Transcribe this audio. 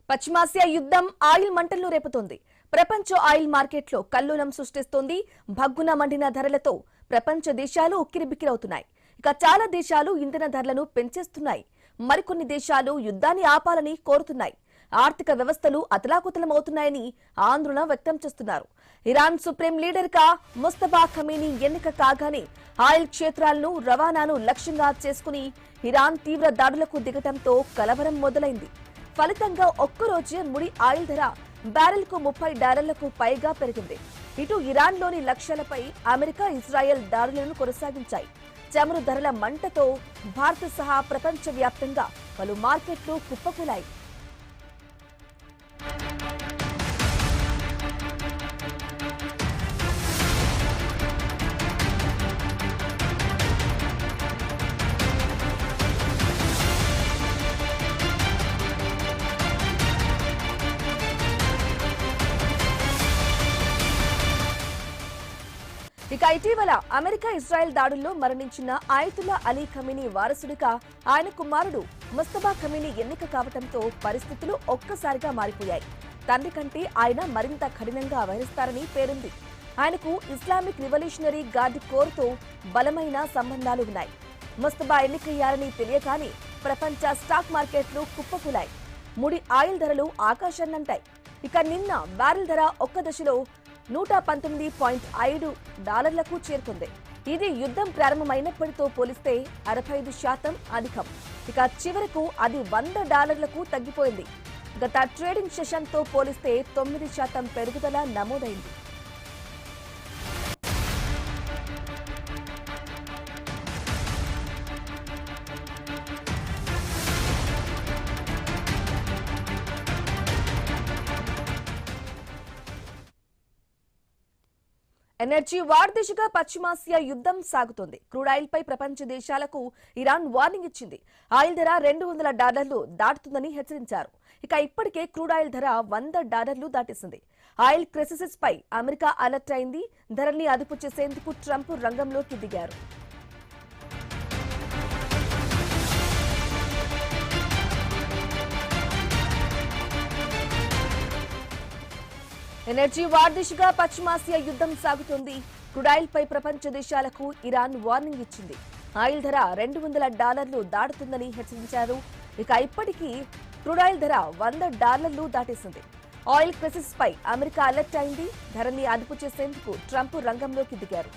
పశ్చిమాసియా యుద్ధం ఆయిల్ మంటలను రేపుతోంది. ప్రపంచ ఆయిల్ మార్కెట్లో కల్లోలం సృష్టిస్తోంది. భగ్గున మండిన ధరలతో ప్రపంచ దేశాలు ఉక్కిరిబిక్కిరవుతున్నాయి. ఇక చాలా దేశాలు ఇంధన ధరలను పెంచేస్తున్నాయి. మరికొన్ని దేశాలు యుద్ధాన్ని ఆపాలని కోరుతున్నాయి. ఆర్థిక వ్యవస్థలు అతలాకుతలమవుతున్నాయని ఆందోళన వ్యక్తం చేస్తున్నారు. ఇరాన్ సుప్రీం లీడర్ గా ముస్తఫా ఖమీనీ ఎన్నిక కాగానే ఆయిల్ క్షేత్రాలను రవాణాను లక్ష్యంగా చేసుకుని ఇరాన్ తీవ్ర దాడులకు దిగటంతో కలవరం మొదలైంది. ఫలితంగా ఒక్కరోజే ముడి ఆయిల్ ధర బ్యారెల్కు $30 పైగా పెరిగింది. ఇటు ఇరాన్లోని లక్ష్యాలపై అమెరికా, ఇజ్రాయెల్ దాడులను కొనసాగించాయి. చమురు ధరల మంటతో భారత్ సహా ప్రపంచవ్యాప్తంగా పలు మార్కెట్లు కుప్పకూలాయి. ఇక ఇటీవల అమెరికా, ఇజ్రాయెల్ దాడుల్లో మరణించిన ఆయతుల్లా అలీ ఖమీనీ వారసుడిగా ఆయన కుమారుడు ముస్తఫా ఖమీనీ ఎన్నిక కావడంతో పరిస్థితులు ఒక్కసారిగా మారిపోయాయి. తండ్రి కంటే ఆయన మరింత కఠినంగా వ్యవహరిస్తారని పేరుంది. ఆయనకు ఇస్లామిక్ రివల్యూషనరీ గార్డ్ కోర్తో బలమైన సంబంధాలు ఉన్నాయి. ముస్తఫా ఎన్నికయ్యారని తెలియగానే ప్రపంచ స్టాక్ మార్కెట్లు కుప్పకూలాయి. ముడి ఆయిల్ ధరలు ఆకాశాన్నంటాయి. ఇక నిన్న బ్యారెల్ ధర ఒక్క దశలో $119.5 చేరుకుంది. ఇది యుద్ధం ప్రారంభమైనప్పటితో పోలిస్తే 65% అధికం. ఇక చివరకు అది $100 తగ్గిపోయింది. గత ట్రేడింగ్ సెషన్తో పోలిస్తే 9% పెరుగుదల నమోదైంది. ఎనర్జీ వార్ దిశగా పశ్చిమాసియా యుద్ధం సాగుతోంది. క్రూడ్ ఆయిల్ పై ప్రపంచ దేశాలకు ఇరాన్ వార్నింగ్ ఇచ్చింది. ఆయిల్ ధర $200 దాటుతుందని హెచ్చరించారు. ఇక ఇప్పటికే క్రూడ్ ఆయిల్ ధర $100 దాటేసింది. ఆయిల్ క్రైసిస్ పై అమెరికా అలర్ట్ అయింది. ధరల్ని అదుపు చేసేందుకు ట్రంప్ రంగంలోకి దిగారు. ఎనర్జీ వార్ దిశగా పశ్చిమాసియా యుద్ధం సాగుతోంది. క్రూడ్ ఆయిల్ పై ప్రపంచ దేశాలకు ఇరాన్ వార్నింగ్ ఇచ్చింది. ఆయిల్ ధర $200 దాటుతుందని హెచ్చరించారు. ఇక ఇప్పటికీ క్రూడ్ ఆయిల్ ధర $100 దాటేసింది. ఆయిల్ క్రైసిస్ పై అమెరికా అలర్ట్ అయింది. ధరని అదుపు చేసేందుకు ట్రంప్ రంగంలోకి దిగారు.